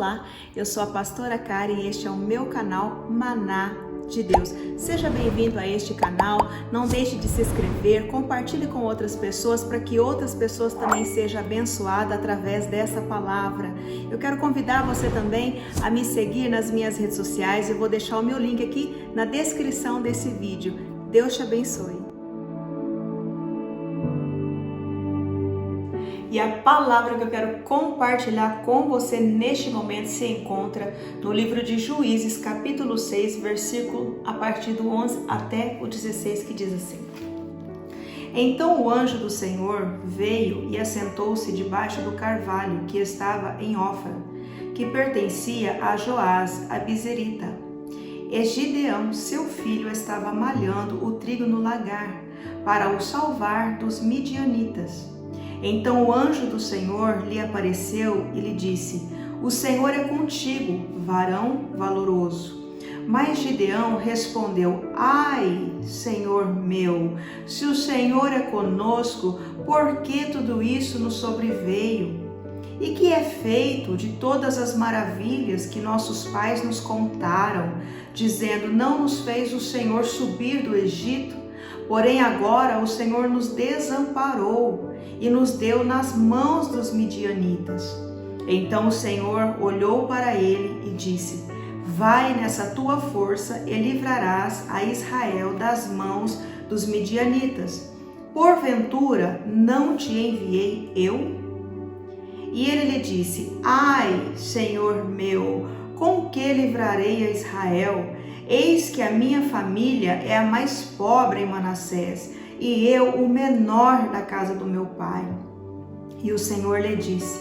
Olá, eu sou a pastora Kari e este é o meu canal Maná de Deus. Seja bem-vindo a este canal, não deixe de se inscrever, compartilhe com outras pessoas para que outras pessoas também sejam abençoadas através dessa palavra. Eu quero convidar você também a me seguir nas minhas redes sociais, eu vou deixar o meu link aqui na descrição desse vídeo. Deus te abençoe. E a palavra que eu quero compartilhar com você neste momento se encontra no livro de Juízes, capítulo 6, versículo a partir do 11 até o 16, que diz assim: Então o anjo do Senhor veio e assentou-se debaixo do carvalho que estava em Ofra, que pertencia a Joás, a Bizerita. E Gideão, seu filho, estava malhando o trigo no lagar, para o salvar dos midianitas. Então o anjo do Senhor lhe apareceu e lhe disse: O Senhor é contigo, varão valoroso. Mas Gideão respondeu: Ai, Senhor meu, se o Senhor é conosco, por que tudo isso nos sobreveio? E que é feito de todas as maravilhas que nossos pais nos contaram, dizendo: Não nos fez o Senhor subir do Egito? Porém agora o Senhor nos desamparou e nos deu nas mãos dos midianitas. Então o Senhor olhou para ele e disse: Vai nessa tua força e livrarás a Israel das mãos dos midianitas. Porventura não te enviei eu? E ele lhe disse: Ai, Senhor meu, com que livrarei a Israel? Eis que a minha família é a mais pobre em Manassés, e eu o menor da casa do meu pai. E o Senhor lhe disse: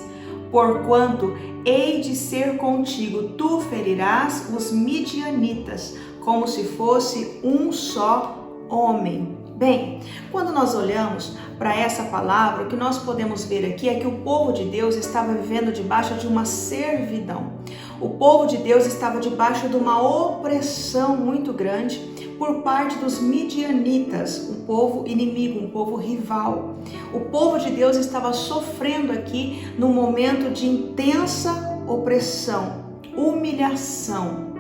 Porquanto hei de ser contigo, tu ferirás os midianitas, como se fosse um só homem. Bem, quando nós olhamos para essa palavra, o que nós podemos ver aqui é que o povo de Deus estava vivendo debaixo de uma servidão. O povo de Deus estava debaixo de uma opressão muito grande por parte dos midianitas, um povo inimigo, um povo rival. O povo de Deus estava sofrendo aqui num momento de intensa opressão, humilhação.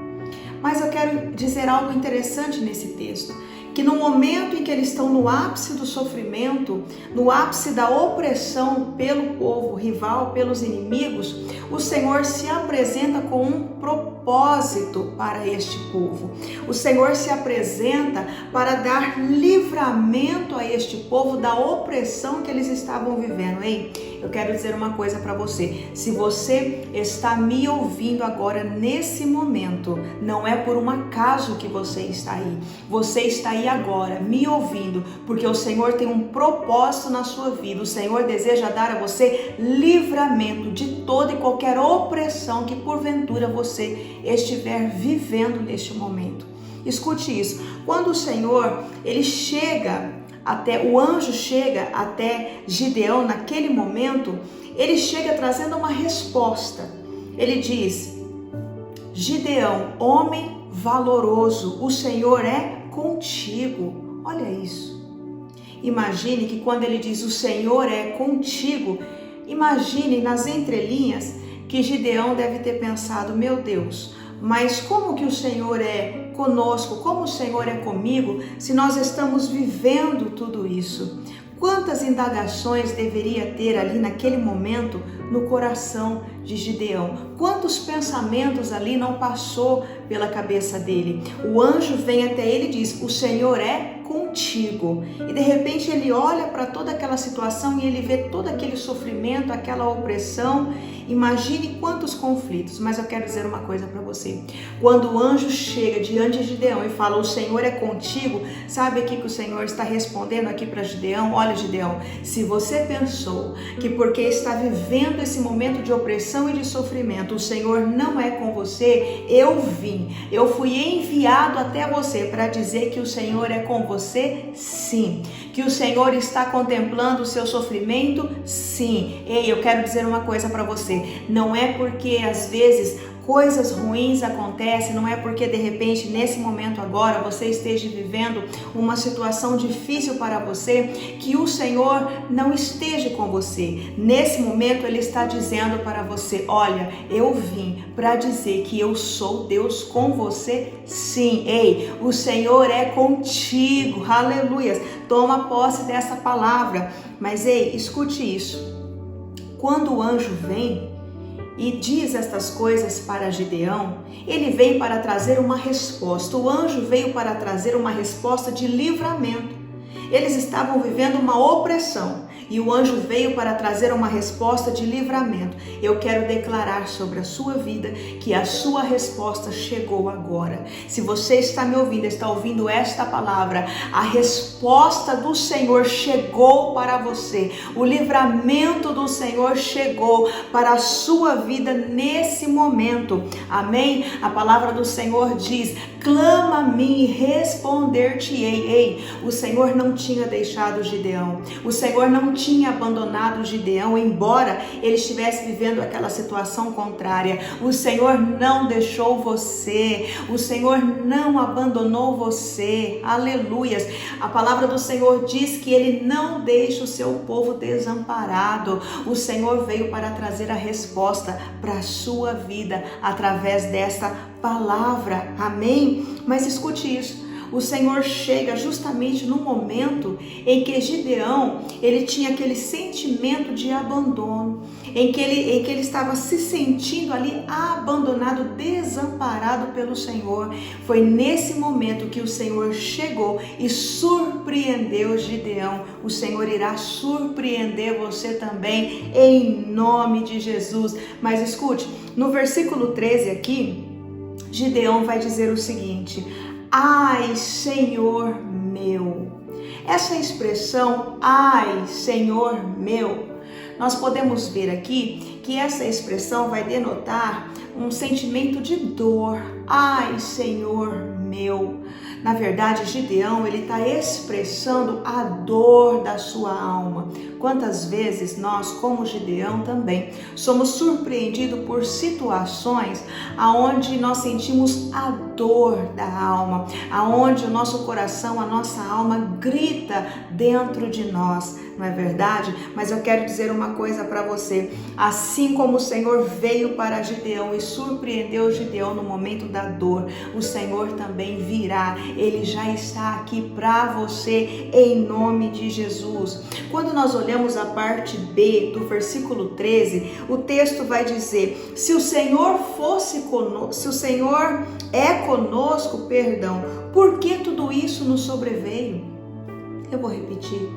Mas eu quero dizer algo interessante nesse texto, que no momento em que eles estão no ápice do sofrimento, no ápice da opressão pelo povo rival, pelos inimigos, o Senhor se apresenta com um propósito para este povo. O Senhor se apresenta para dar livramento a este povo da opressão que eles estavam vivendo. Ei, eu quero dizer uma coisa para você. Se você está me ouvindo agora nesse momento, não é por um acaso que você está aí. Você está aí agora me ouvindo porque o Senhor tem um propósito na sua vida. O Senhor deseja dar a você livramento de toda e qualquer opressão que porventura você estiver vivendo neste momento. Escute isso. Quando o Senhor, o anjo chega até Gideão naquele momento, ele chega trazendo uma resposta. Ele diz: Gideão, homem valoroso, o Senhor é contigo. Olha isso. Imagine que quando ele diz o Senhor é contigo, imagine nas entrelinhas que Gideão deve ter pensado: meu Deus, mas como que o Senhor é conosco, como o Senhor é comigo, se nós estamos vivendo tudo isso? Quantas indagações deveria ter ali naquele momento no coração de Gideão? Quantos pensamentos ali não passou pela cabeça dele? O anjo vem até ele e diz: o Senhor é contigo. E de repente ele olha para toda aquela situação e ele vê todo aquele sofrimento, aquela opressão. Imagine quantos conflitos. Mas eu quero dizer uma coisa para você. Quando o anjo chega diante de Gideão e fala: o Senhor é contigo, sabe aqui que o Senhor está respondendo aqui para Gideão? Olha, Gideão, se você pensou que porque está vivendo esse momento de opressão e de sofrimento, o Senhor não é com você, eu fui enviado até você para dizer que o Senhor é com você, sim. Que o Senhor está contemplando o seu sofrimento, sim. Ei, eu quero dizer uma coisa para você. Não é porque às vezes coisas ruins acontecem, não é porque de repente nesse momento agora você esteja vivendo uma situação difícil para você, que o Senhor não esteja com você. Nesse momento Ele está dizendo para você: olha, eu vim para dizer que eu sou Deus com você, sim. Ei, o Senhor é contigo, aleluias. Toma posse dessa palavra. Mas ei, escute isso. Quando o anjo vem e diz estas coisas para Gideão, ele vem para trazer uma resposta. O anjo veio para trazer uma resposta de livramento. Eles estavam vivendo uma opressão e o anjo veio para trazer uma resposta de livramento. Eu quero declarar sobre a sua vida que a sua resposta chegou agora. Se você está me ouvindo, está ouvindo esta palavra, a resposta do Senhor chegou para você. O livramento do Senhor chegou para a sua vida nesse momento. Amém? A palavra do Senhor diz: clama a mim e responder-te-ei. Ei, o Senhor não tinha deixado Gideão. O Senhor não tinha abandonado Gideão, embora ele estivesse vivendo aquela situação contrária. O Senhor não deixou você. O Senhor não abandonou você. Aleluias. A palavra do Senhor diz que Ele não deixa o seu povo desamparado. O Senhor veio para trazer a resposta para a sua vida através dessa palavra. Amém? Mas escute isso. O Senhor chega justamente no momento em que Gideão, ele tinha aquele sentimento de abandono, em que ele estava se sentindo ali abandonado, desamparado pelo Senhor. Foi nesse momento que o Senhor chegou e surpreendeu Gideão. O Senhor irá surpreender você também, em nome de Jesus. Mas escute, no versículo 13 aqui, Gideão vai dizer o seguinte: ai, Senhor meu. Essa expressão, ai, Senhor meu, nós podemos ver aqui que essa expressão vai denotar um sentimento de dor. Ai, Senhor meu. Na verdade, Gideão, ele está expressando a dor da sua alma. Quantas vezes nós, como Gideão também, somos surpreendidos por situações aonde nós sentimos a dor da alma, aonde o nosso coração, a nossa alma grita dentro de nós, não é verdade? Mas eu quero dizer uma coisa para você: assim como o Senhor veio para Gideão e surpreendeu Gideão no momento da dor, o Senhor também virá. Ele já está aqui para você, em nome de Jesus. Quando nós olhamos a parte B do versículo 13, o texto vai dizer: se o Senhor fosse conosco, se o Senhor é conosco, por que tudo isso nos sobreveio? Eu vou repetir.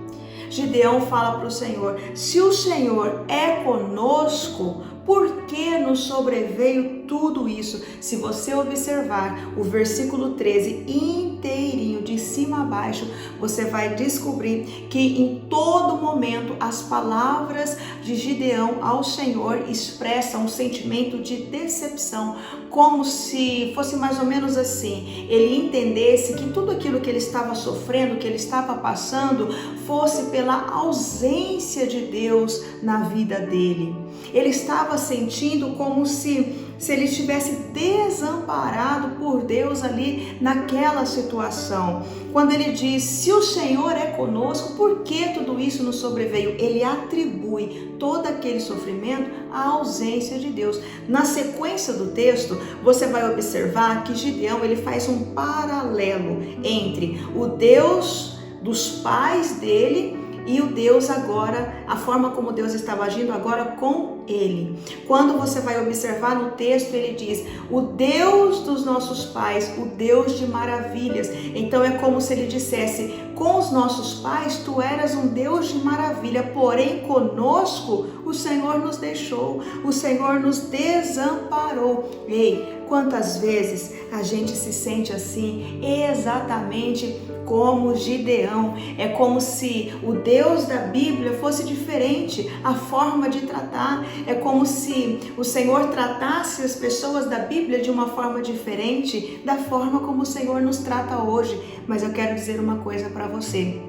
Gideão fala para o Senhor: se o Senhor é conosco, por que nos sobreveio tudo isso? Se você observar o versículo 13 inteirinho, de cima a baixo, você vai descobrir que em todo momento as palavras de Gideão ao Senhor expressam um sentimento de decepção, como se fosse mais ou menos assim: ele entendesse que tudo aquilo que ele estava sofrendo, que ele estava passando, fosse pela ausência de Deus na vida dele. Ele estava sentindo como se ele estivesse desamparado por Deus ali naquela situação. Quando ele diz: se o Senhor é conosco, por que tudo isso nos sobreveio? Ele atribui todo aquele sofrimento à ausência de Deus. Na sequência do texto, você vai observar que Gideão, ele faz um paralelo entre o Deus dos pais dele e o Deus agora, a forma como Deus estava agindo agora com ele. Quando você vai observar no texto, ele diz: o Deus dos nossos pais, o Deus de maravilhas. Então é como se ele dissesse: com os nossos pais tu eras um Deus de maravilha, porém conosco o Senhor nos deixou, o Senhor nos desamparou. Ei, quantas vezes a gente se sente assim, exatamente como Gideão. É como se o Deus da Bíblia fosse diferente, a forma de tratar. É como se o Senhor tratasse as pessoas da Bíblia de uma forma diferente da forma como o Senhor nos trata hoje. Mas eu quero dizer uma coisa para você: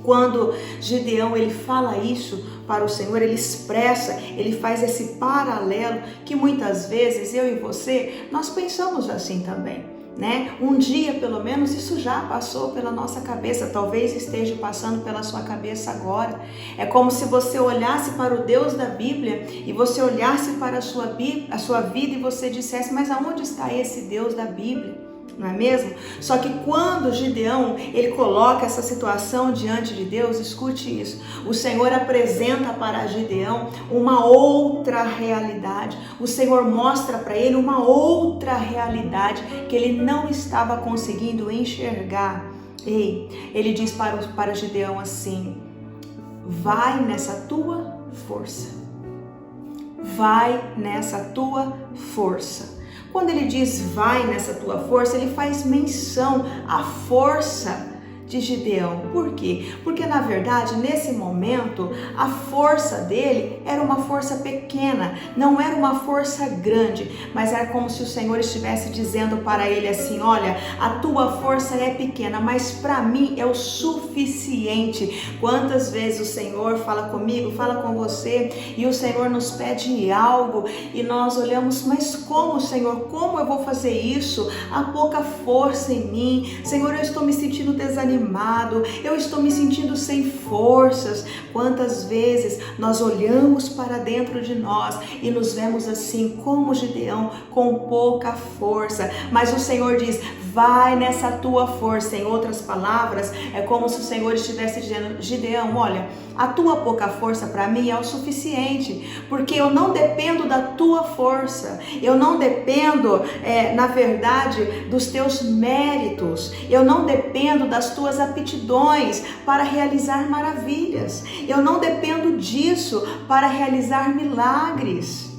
Quando Gideão ele fala isso para o Senhor, ele expressa, ele faz esse paralelo que muitas vezes eu e você, nós pensamos assim também, né? Um dia pelo menos isso já passou pela nossa cabeça, talvez esteja passando pela sua cabeça agora. É como se você olhasse para o Deus da Bíblia e você olhasse para a sua vida e você dissesse, mas aonde está esse Deus da Bíblia? Não é mesmo? Só que quando Gideão ele coloca essa situação diante de Deus, escute isso, o Senhor apresenta para Gideão uma outra realidade, o Senhor mostra para ele uma outra realidade que ele não estava conseguindo enxergar. Ele diz para Gideão assim, vai nessa tua força, vai nessa tua força. Quando ele diz vai nessa tua força, ele faz menção à força de Gideão. Por quê? Porque na verdade nesse momento a força dele era uma força pequena, não era uma força grande, mas era como se o Senhor estivesse dizendo para ele assim, olha, a tua força é pequena, mas para mim é o suficiente. Quantas vezes o Senhor fala comigo, fala com você e o Senhor nos pede algo e nós olhamos, mas como, Senhor, como eu vou fazer isso? Há pouca força em mim, Senhor, eu estou me sentindo desanimado, eu estou me sentindo sem forças. Quantas vezes nós olhamos para dentro de nós e nos vemos assim como Gideão, com pouca força, mas o Senhor diz, vai nessa tua força. Em outras palavras, é como se o Senhor estivesse dizendo, Gideão, olha, a tua pouca força para mim é o suficiente, porque eu não dependo da tua força, eu não dependo, na verdade, dos teus méritos, eu não dependo das tuas aptidões para realizar maravilhas, eu não dependo disso para realizar milagres.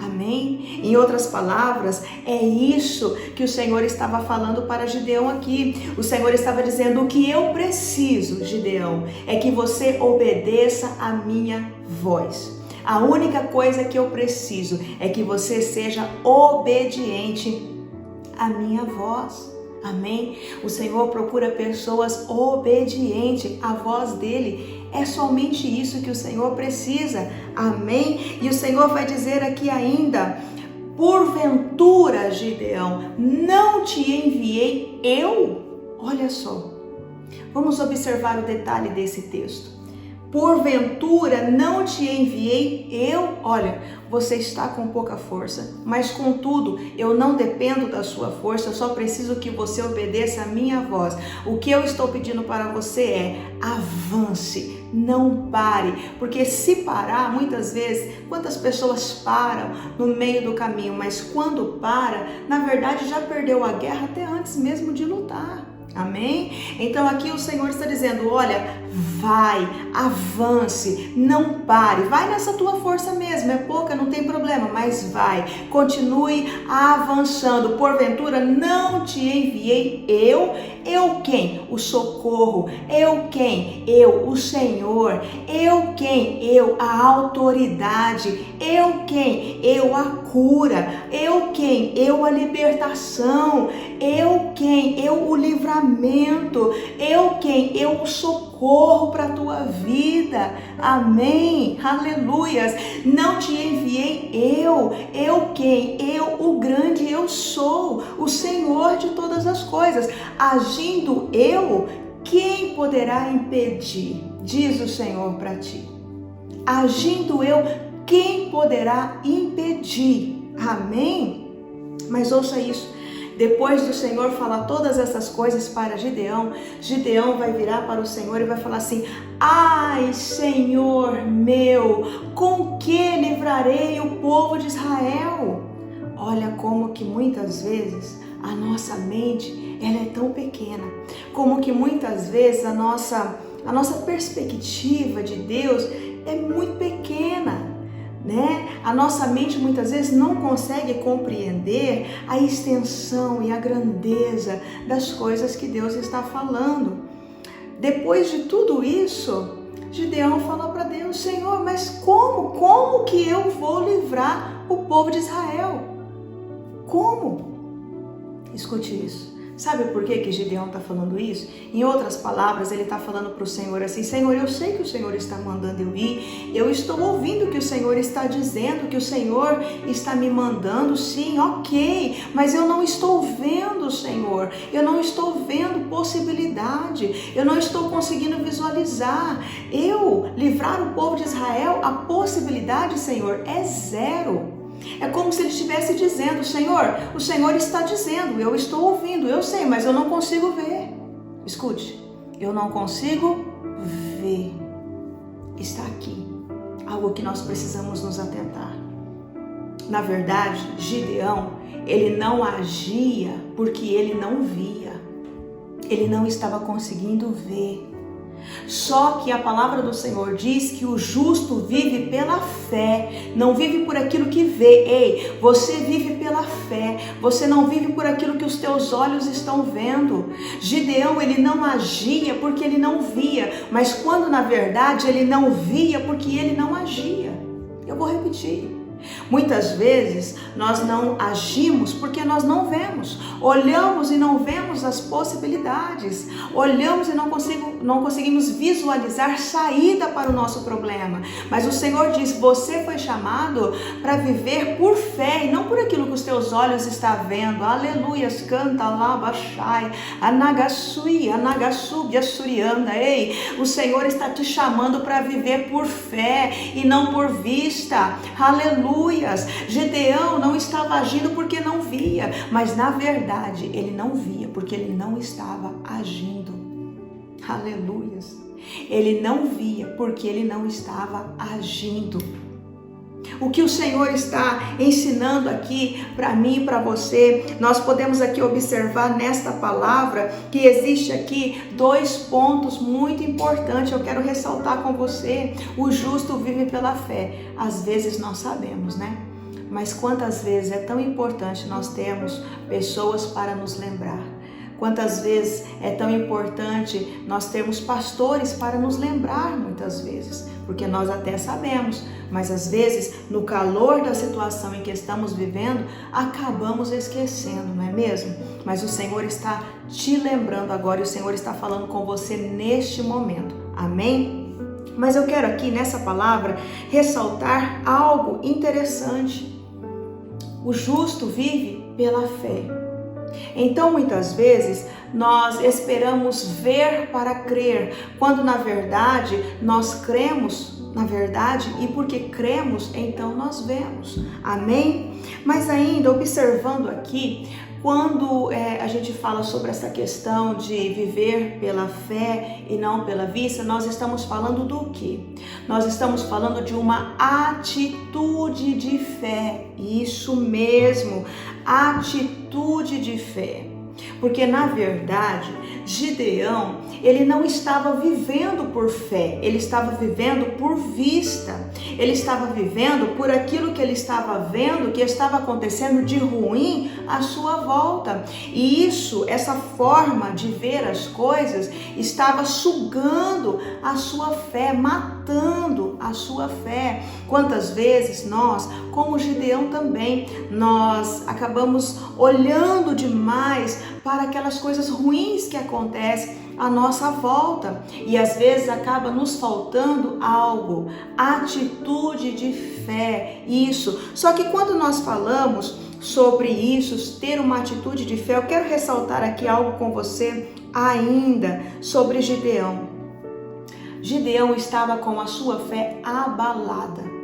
Amém? Em outras palavras, é isso que o Senhor estava falando para Gideão aqui. O Senhor estava dizendo, o que eu preciso, Gideão, é que você obedeça a minha voz. A única coisa que eu preciso é que você seja obediente à minha voz. Amém? O Senhor procura pessoas obedientes à voz dele. É somente isso que o Senhor precisa. Amém? E o Senhor vai dizer aqui ainda, porventura, Gideão, não te enviei eu? Olha só, vamos observar o detalhe desse texto. Porventura não te enviei eu? Olha, você está com pouca força, mas contudo, eu não dependo da sua força, eu só preciso que você obedeça a minha voz. O que eu estou pedindo para você é, avance, não pare, porque se parar, muitas vezes, quantas pessoas param no meio do caminho, mas quando para, na verdade já perdeu a guerra até antes mesmo de lutar. Amém? Então aqui o Senhor está dizendo, olha, vai, avance, não pare, vai nessa tua força mesmo, é pouca, não tem problema, mas vai, continue avançando. Porventura não te enviei eu quem? O socorro, eu quem? Eu, o Senhor, eu quem? Eu, a autoridade, eu quem? Eu, a cura, eu quem? Eu, a libertação, eu quem? Eu, o livramento, eu quem? Eu, o socorro para a tua vida. Amém, aleluias. Não te enviei eu quem? Eu, o grande eu sou, o Senhor de todas as coisas. Agindo eu, quem poderá impedir? Diz o Senhor para ti. Agindo eu, quem poderá impedir? Amém? Mas ouça isso. Depois do Senhor falar todas essas coisas para Gideão, Gideão vai virar para o Senhor e vai falar assim, ai Senhor meu, com que livrarei o povo de Israel? Olha como que muitas vezes a nossa mente, ela é tão pequena, como que muitas vezes a nossa perspectiva de Deus é muito pequena. Né? A nossa mente muitas vezes não consegue compreender a extensão e a grandeza das coisas que Deus está falando. Depois de tudo isso, Gideão falou para Deus, Senhor, mas como que eu vou livrar o povo de Israel? Como? Escute isso. Sabe por que Gideão está falando isso? Em outras palavras, ele está falando para o Senhor assim: Senhor, eu sei que o Senhor está mandando eu ir, eu estou ouvindo o que o Senhor está dizendo, que o Senhor está me mandando, sim, ok, mas eu não estou vendo, Senhor, eu não estou vendo possibilidade, eu não estou conseguindo visualizar. Eu livrar o povo de Israel, a possibilidade, Senhor, é zero. É como se ele estivesse dizendo: Senhor, o Senhor está dizendo, eu estou ouvindo, eu sei, mas eu não consigo ver. Escute, eu não consigo ver. Está aqui, algo que nós precisamos nos atentar. Na verdade, Gideão, ele não agia porque ele não via. Ele não estava conseguindo ver. Só que a palavra do Senhor diz que o justo vive pela fé, não vive por aquilo que vê. Ei, você vive pela fé, você não vive por aquilo que os teus olhos estão vendo. Gideão, ele não agia porque ele não via, mas quando na verdade ele não via porque ele não agia. Eu vou repetir. Muitas vezes nós não agimos porque nós não vemos, olhamos e não vemos as possibilidades, olhamos e não conseguimos visualizar saída para o nosso problema. Mas o Senhor diz: você foi chamado para viver por fé e não por aquilo que os teus olhos estão vendo. Aleluias, canta lá, baixai, anagasui, anagasubi, assurianda. Ei, o Senhor está te chamando para viver por fé e não por vista. Aleluia. Gideão não estava agindo porque não via, mas na verdade ele não via porque ele não estava agindo. Aleluias. Ele não via porque ele não estava agindo. O que o Senhor está ensinando aqui para mim e para você, nós podemos aqui observar nesta palavra que existe aqui 2 pontos muito importantes. Eu quero ressaltar com você: o justo vive pela fé. Às vezes nós sabemos, né? Mas quantas vezes é tão importante nós termos pessoas para nos lembrar. Quantas vezes é tão importante nós termos pastores para nos lembrar, muitas vezes, porque nós até sabemos, mas às vezes no calor da situação em que estamos vivendo, acabamos esquecendo, não é mesmo? Mas o Senhor está te lembrando agora e o Senhor está falando com você neste momento, amém? Mas eu quero aqui nessa palavra ressaltar algo interessante. O justo vive pela fé. Então, muitas vezes, nós esperamos ver para crer, quando na verdade nós cremos, na verdade, e porque cremos, então nós vemos. Amém? Mas ainda, observando aqui, quando a gente fala sobre essa questão de viver pela fé e não pela vista, nós estamos falando do quê? Nós estamos falando de uma atitude de fé. Isso mesmo, atitude de fé. Porque na verdade, Gideão, ele não estava vivendo por fé, ele estava vivendo por vista. Ele estava vivendo por aquilo que ele estava vendo, que estava acontecendo de ruim à sua volta. E essa forma de ver as coisas estava sugando a sua fé, matando a sua fé. Quantas vezes nós, como Gideão também, nós acabamos olhando demais para aquelas coisas ruins que acontecem à nossa volta e às vezes acaba nos faltando algo, atitude de fé, isso. Só que quando nós falamos sobre isso, ter uma atitude de fé, eu quero ressaltar aqui algo com você ainda sobre Gideão. Gideão estava com a sua fé abalada.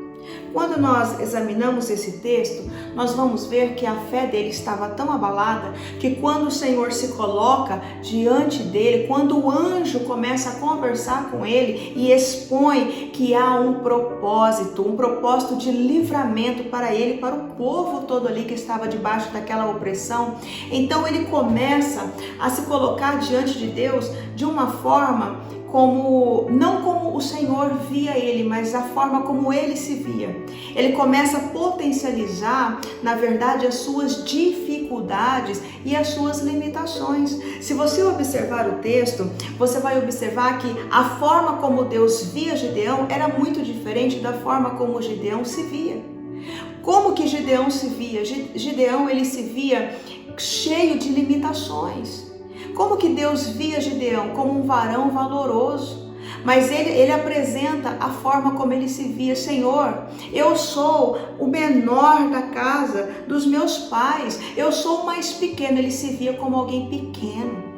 Quando nós examinamos esse texto, nós vamos ver que a fé dele estava tão abalada que quando o Senhor se coloca diante dele, quando o anjo começa a conversar com ele e expõe que há um propósito de livramento para ele, para o povo todo ali que estava debaixo daquela opressão, então ele começa a se colocar diante de Deus de uma forma não como o Senhor via ele, mas da forma como ele se via. Ele começa a potencializar, na verdade, as suas dificuldades e as suas limitações. Se você observar o texto, você vai observar que a forma como Deus via Gideão era muito diferente da forma como Gideão se via. Como que Gideão se via? Gideão, ele se via cheio de limitações. Como que Deus via Gideão? Como um varão valoroso. Mas ele apresenta a forma como ele se via. Senhor, eu sou o menor da casa dos meus pais, eu sou o mais pequeno. Ele se via como alguém pequeno.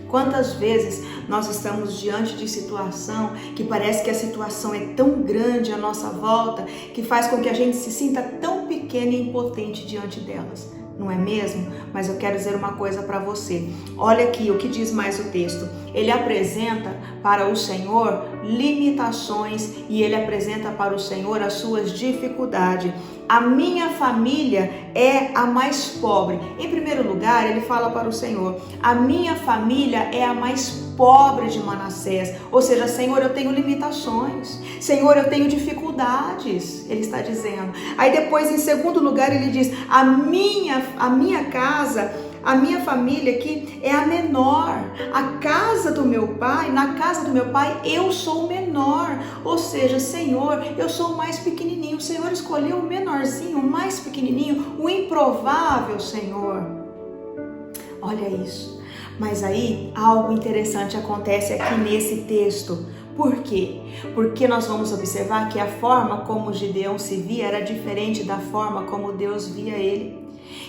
Quantas vezes nós estamos diante de situação que parece que a situação é tão grande à nossa volta, que faz com que a gente se sinta tão pequeno e impotente diante delas. Não é mesmo? Mas eu quero dizer uma coisa para você. Olha aqui o que diz mais o texto. Ele apresenta para o Senhor limitações e ele apresenta para o Senhor as suas dificuldades. A minha família é a mais pobre. Em primeiro lugar, ele fala para o Senhor: a minha família é a mais pobre de Manassés. Ou seja, Senhor, eu tenho limitações. Senhor, eu tenho dificuldades. Ele está dizendo. Aí depois, em segundo lugar, ele diz: a minha casa, a minha família aqui é a menor. A casa do meu pai, na casa do meu pai, eu sou o menor. Ou seja, Senhor, eu sou o mais pequenininho. O Senhor escolheu o menorzinho, o mais pequenininho, o improvável, Senhor. Olha isso. Mas aí, algo interessante acontece aqui nesse texto. Por quê? Porque nós vamos observar que a forma como Gideão se via era diferente da forma como Deus via ele.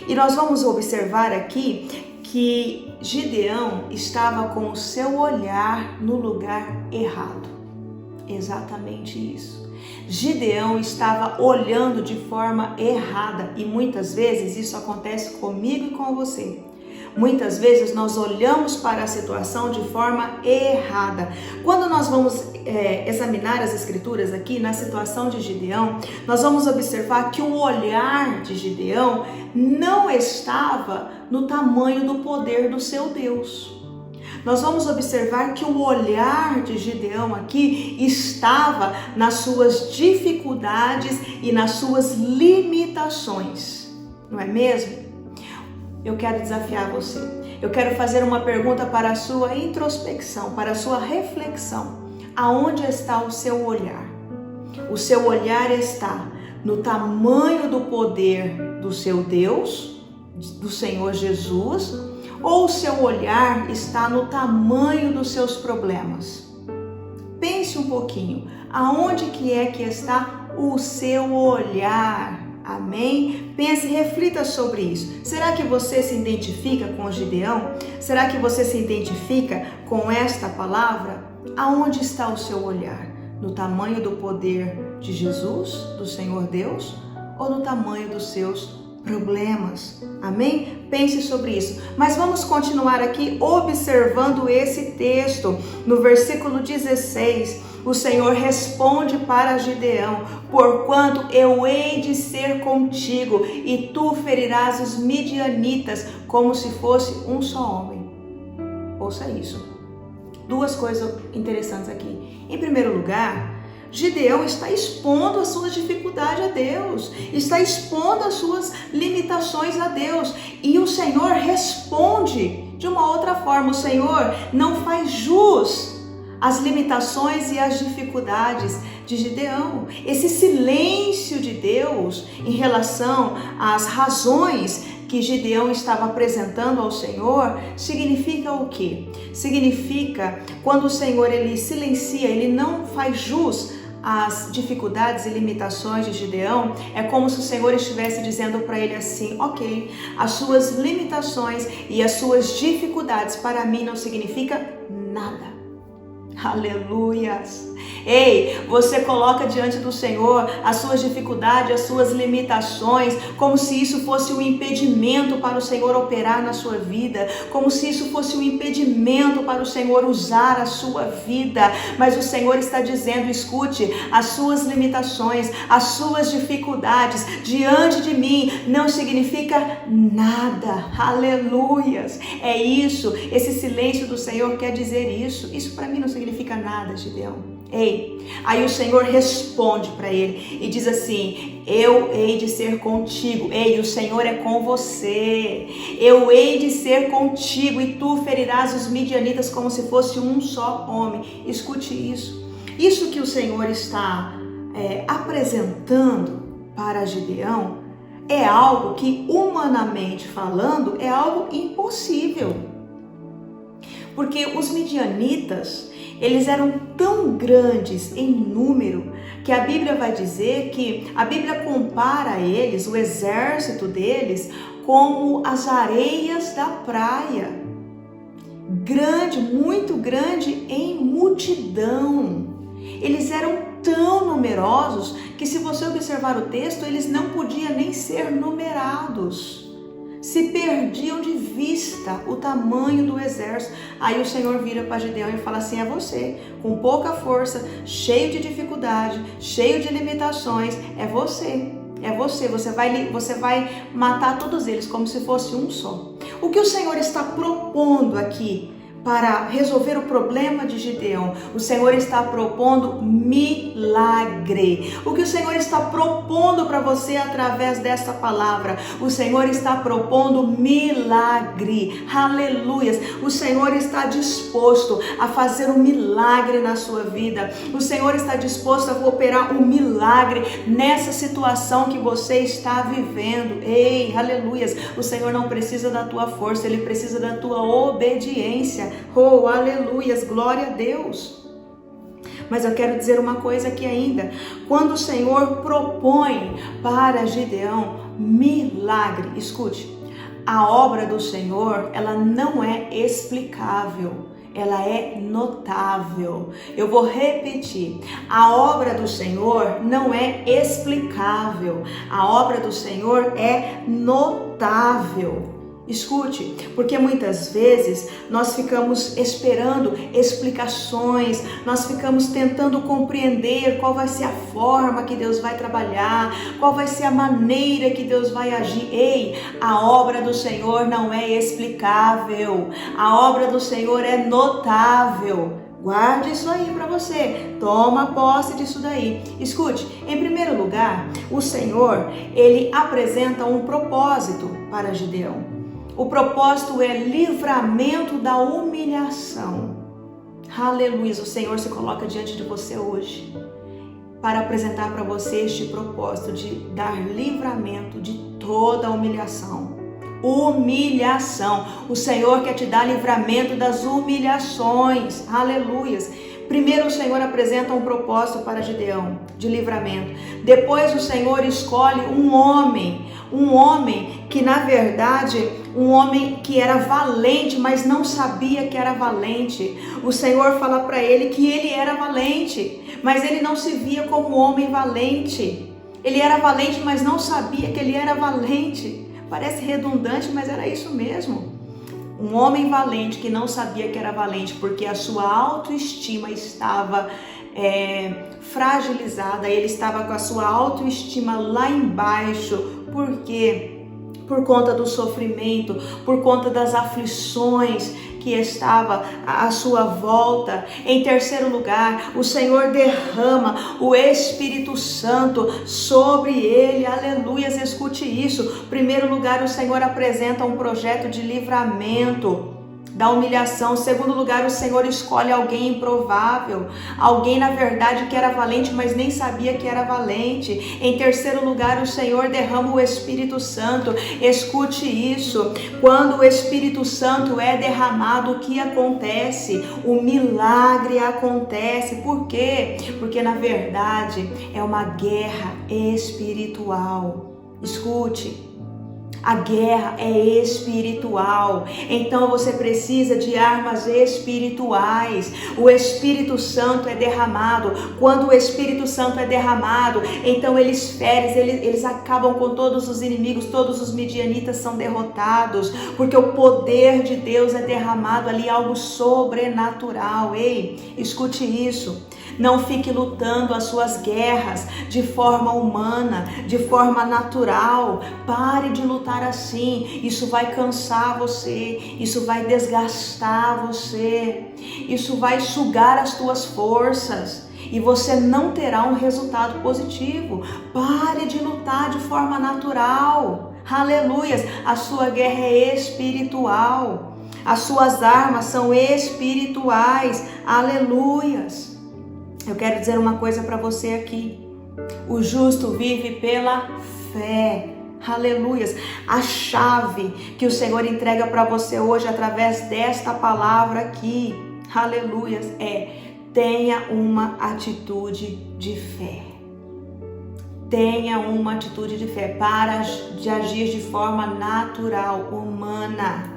E nós vamos observar aqui que Gideão estava com o seu olhar no lugar errado. Exatamente isso. Gideão estava olhando de forma errada e muitas vezes isso acontece comigo e com você. Muitas vezes nós olhamos para a situação de forma errada. Quando nós vamos examinar as escrituras aqui na situação de Gideão, nós vamos observar que o olhar de Gideão não estava no tamanho do poder do seu Deus. Nós vamos observar que o olhar de Gideão aqui estava nas suas dificuldades e nas suas limitações. Não é mesmo? Eu quero desafiar você. Eu quero fazer uma pergunta para a sua introspecção, para a sua reflexão. Aonde está o seu olhar? O seu olhar está no tamanho do poder do seu Deus, do Senhor Jesus, ou o seu olhar está no tamanho dos seus problemas? Pense um pouquinho. Aonde que é que está o seu olhar? Amém? Pense e reflita sobre isso. Será que você se identifica com Gideão? Será que você se identifica com esta palavra? Aonde está o seu olhar? No tamanho do poder de Jesus, do Senhor Deus? Ou no tamanho dos seus problemas? Amém? Pense sobre isso. Mas vamos continuar aqui observando esse texto. No versículo 16, o Senhor responde para Gideão: porquanto eu hei de ser contigo, e tu ferirás os midianitas como se fosse um só homem. Ouça isso. Duas coisas interessantes aqui. Em primeiro lugar, Gideão está expondo as suas dificuldades a Deus, está expondo as suas limitações a Deus, e o Senhor responde de uma outra forma. O Senhor não faz jus às limitações e às dificuldades de Gideão. Esse silêncio de Deus em relação às razões que Gideão estava apresentando ao Senhor significa o quê? Significa quando o Senhor ele silencia, ele não faz jus às dificuldades e limitações de Gideão, é como se o Senhor estivesse dizendo para ele assim: ok, as suas limitações e as suas dificuldades para mim não significa nada. Aleluias! Ei, você coloca diante do Senhor as suas dificuldades, as suas limitações, como se isso fosse um impedimento para o Senhor operar na sua vida, como se isso fosse um impedimento para o Senhor usar a sua vida. Mas o Senhor está dizendo: escute, as suas limitações, as suas dificuldades diante de mim não significa nada. Aleluias! É isso, esse silêncio do Senhor quer dizer isso. Isso para mim não significa nada, Gideão. Ei, aí o Senhor responde para ele e diz assim: eu hei de ser contigo. Ei, o Senhor é com você. Eu hei de ser contigo, e tu ferirás os midianitas como se fosse um só homem. Escute isso. Isso que o Senhor está apresentando para Gideão é algo que, humanamente falando, é algo impossível. Porque os midianitas, eles eram tão grandes em número, que a Bíblia vai dizer que a Bíblia compara eles, o exército deles, como as areias da praia. Grande, muito grande em multidão. Eles eram tão numerosos que, se você observar o texto, eles não podiam nem ser numerados. Se perdiam de vista o tamanho do exército. Aí o Senhor vira para Gideão e fala assim: é você, com pouca força, cheio de dificuldade, cheio de limitações, é você. É você, você vai matar todos eles como se fosse um só. O que o Senhor está propondo aqui para resolver o problema de Gideão? O Senhor está propondo milagre. O que o Senhor está propondo para você através dessa palavra? O Senhor está propondo milagre. Aleluias. O Senhor está disposto a fazer um milagre na sua vida. O Senhor está disposto a operar um milagre nessa situação que você está vivendo. Ei, aleluias. O Senhor não precisa da tua força, Ele precisa da tua obediência. Oh, aleluias, glória a Deus. Mas eu quero dizer uma coisa aqui ainda. Quando o Senhor propõe para Gideão milagre, escute, a obra do Senhor, ela não é explicável, ela é notável. Eu vou repetir, a obra do Senhor não é explicável, a obra do Senhor é notável. Escute, porque muitas vezes nós ficamos esperando explicações, nós ficamos tentando compreender qual vai ser a forma que Deus vai trabalhar, qual vai ser a maneira que Deus vai agir. Ei, a obra do Senhor não é explicável, a obra do Senhor é notável. Guarde isso aí para você, toma posse disso daí. Escute, em primeiro lugar, o Senhor, Ele apresenta um propósito para Gideão. O propósito é livramento da humilhação. Aleluia, o Senhor se coloca diante de você hoje para apresentar para você este propósito de dar livramento de toda a humilhação. Humilhação. O Senhor quer te dar livramento das humilhações. Aleluias. Primeiro o Senhor apresenta um propósito para Gideão de livramento. Depois o Senhor escolhe um homem que na verdade, um homem que era valente, mas não sabia que era valente. O Senhor fala para ele que ele era valente, mas ele não se via como homem valente. Ele era valente, mas não sabia que ele era valente. Parece redundante, mas era isso mesmo. Um homem valente que não sabia que era valente, porque a sua autoestima estava fragilizada, ele estava com a sua autoestima lá embaixo. Por quê? Por conta do sofrimento, por conta das aflições que estava à sua volta. Em terceiro lugar, o Senhor derrama o Espírito Santo sobre ele. Aleluias, escute isso. Em primeiro lugar, o Senhor apresenta um projeto de livramento da humilhação. Em segundo lugar, o Senhor escolhe alguém improvável, alguém na verdade que era valente, mas nem sabia que era valente. Em terceiro lugar, o Senhor derrama o Espírito Santo. Escute isso, quando o Espírito Santo é derramado, o que acontece? O milagre acontece. Por quê? Porque na verdade é uma guerra espiritual. Escute, a guerra é espiritual, então você precisa de armas espirituais. O Espírito Santo é derramado. Quando o Espírito Santo é derramado, então eles acabam com todos os inimigos, todos os midianitas são derrotados, porque o poder de Deus é derramado ali, algo sobrenatural. Ei, escute isso. Não fique lutando as suas guerras de forma humana, de forma natural. Pare de lutar assim. Isso vai cansar você, isso vai desgastar você, isso vai sugar as tuas forças e você não terá um resultado positivo. Pare de lutar de forma natural. Aleluias, a sua guerra é espiritual. As suas armas são espirituais. Aleluias. Eu quero dizer uma coisa para você aqui. O justo vive pela fé. Aleluias. A chave que o Senhor entrega para você hoje através desta palavra aqui, aleluias, tenha uma atitude de fé. Tenha uma atitude de fé para de agir de forma natural, humana.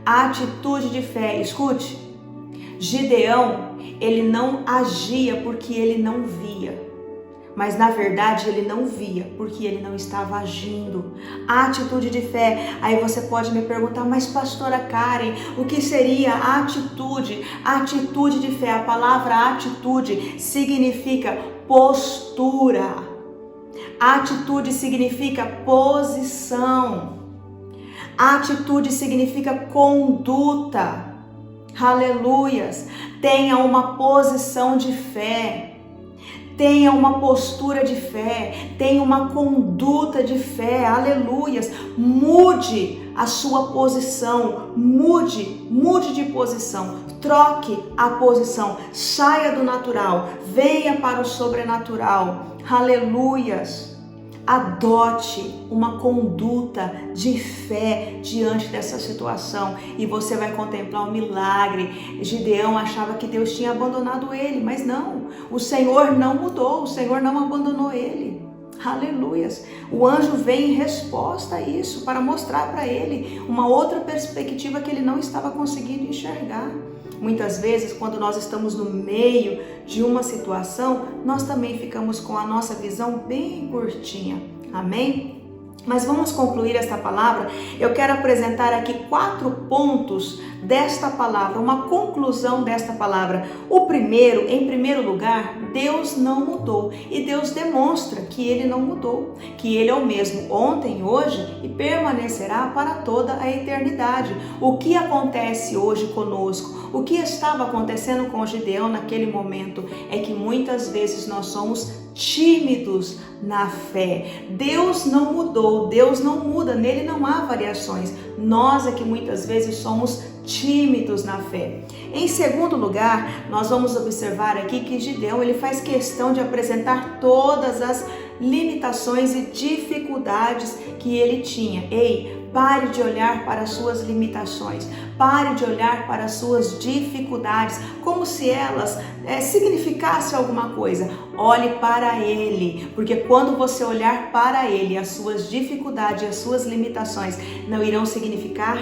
Atitude de fé. Escute, Gideão, ele não agia porque ele não via. Mas na verdade ele não via, porque ele não estava agindo. A atitude de fé. Aí você pode me perguntar, mas pastora Karen, o que seria a atitude? A atitude de fé, a palavra atitude significa postura. A atitude significa posição. A atitude significa conduta. Aleluias. Tenha uma posição de fé. Tenha uma postura de fé, tenha uma conduta de fé, aleluias. Mude a sua posição, mude de posição, troque a posição, saia do natural, venha para o sobrenatural, aleluias. Adote uma conduta de fé diante dessa situação e você vai contemplar um milagre. Gideão achava que Deus tinha abandonado ele, mas não. O Senhor não mudou, o Senhor não abandonou ele. Aleluias. O anjo vem em resposta a isso para mostrar para ele uma outra perspectiva que ele não estava conseguindo enxergar. Muitas vezes, quando nós estamos no meio de uma situação, nós também ficamos com a nossa visão bem curtinha. Amém? Mas vamos concluir esta palavra. Eu quero apresentar aqui 4 pontos desta palavra, uma conclusão desta palavra. O primeiro, em primeiro lugar, Deus não mudou. E Deus demonstra que Ele não mudou, que Ele é o mesmo ontem, hoje e permanecerá para toda a eternidade. O que acontece hoje conosco? O que estava acontecendo com Gideão naquele momento é que muitas vezes nós somos tímidos na fé. Deus não mudou, Deus não muda, nele não há variações. Nós é que muitas vezes somos tímidos na fé. Em segundo lugar, nós vamos observar aqui que Gideão ele faz questão de apresentar todas as limitações e dificuldades que ele tinha. Ei, pare de olhar para as suas limitações, pare de olhar para as suas dificuldades como se elas significassem alguma coisa. Olhe para Ele, porque quando você olhar para Ele, as suas dificuldades e as suas limitações não irão significar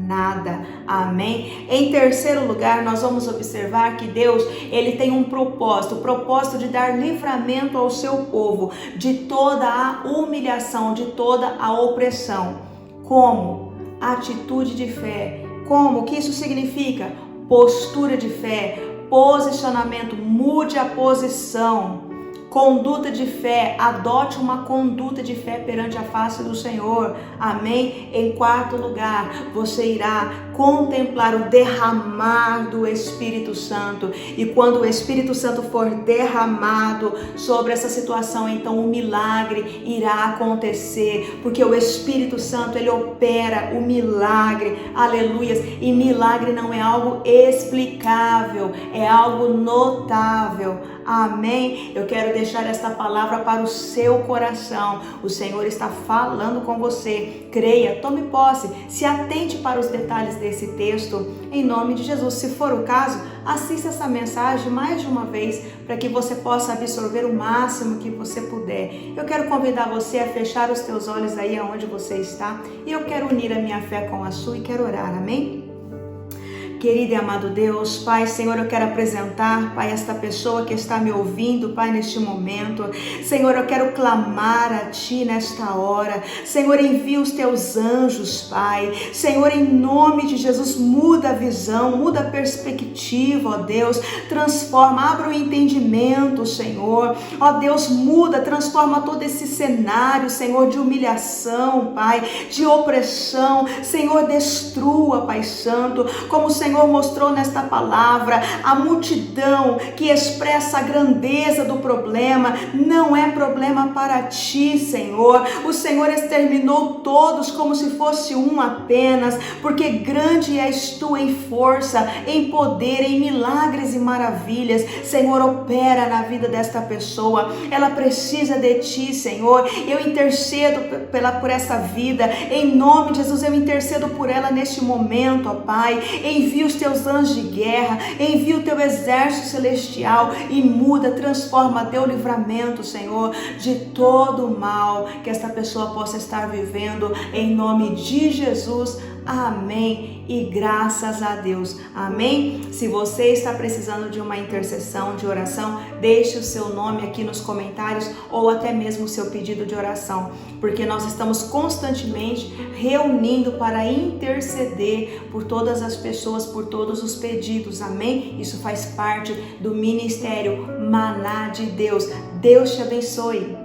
nada. Amém? Em terceiro lugar, nós vamos observar que Deus, Ele tem um propósito, o propósito de dar livramento ao seu povo de toda a humilhação, de toda a opressão. Como? Atitude de fé. Como? O que isso significa? Postura de fé, posicionamento, mude a posição. Conduta de fé, adote uma conduta de fé perante a face do Senhor. Amém? Em quarto lugar, você irá contemplar o derramar do Espírito Santo. E quando o Espírito Santo for derramado sobre essa situação, então o milagre irá acontecer. Porque o Espírito Santo, ele opera o milagre. Aleluias. E milagre não é algo explicável, é algo notável. Amém? Eu quero deixar esta palavra para o seu coração. O Senhor está falando com você. Creia, tome posse, se atente para os detalhes desse texto, em nome de Jesus. Se for o caso, assista essa mensagem mais de uma vez, para que você possa absorver o máximo que você puder. Eu quero convidar você a fechar os teus olhos aí aonde você está, e eu quero unir a minha fé com a sua e quero orar. Amém? Querido e amado Deus, Pai, Senhor, eu quero apresentar, Pai, esta pessoa que está me ouvindo, Pai, neste momento. Senhor, eu quero clamar a Ti nesta hora. Senhor, envia os Teus anjos, Pai. Senhor, em nome de Jesus, muda a visão, muda a perspectiva, ó Deus. Transforma, abre o entendimento, Senhor. Ó Deus, muda, transforma todo esse cenário, Senhor, de humilhação, Pai, de opressão. Senhor, destrua, Pai Santo, como o Senhor Senhor mostrou nesta palavra, a multidão que expressa a grandeza do problema, não é problema para ti, Senhor. O Senhor exterminou todos como se fosse um apenas, porque grande és tu em força, em poder, em milagres e maravilhas. Senhor, opera na vida desta pessoa, ela precisa de ti, Senhor. Eu intercedo por essa vida, em nome de Jesus, eu intercedo por ela neste momento, ó Pai. Envia os teus anjos de guerra, envia o teu exército celestial e muda, transforma, dê o livramento, Senhor, de todo o mal que esta pessoa possa estar vivendo, em nome de Jesus. Amém e graças a Deus. Amém? Se você está precisando de uma intercessão, de oração, deixe o seu nome aqui nos comentários ou até mesmo o seu pedido de oração, porque nós estamos constantemente reunindo para interceder por todas as pessoas, por todos os pedidos. Amém? Isso faz parte do ministério Maná de Deus. Deus te abençoe.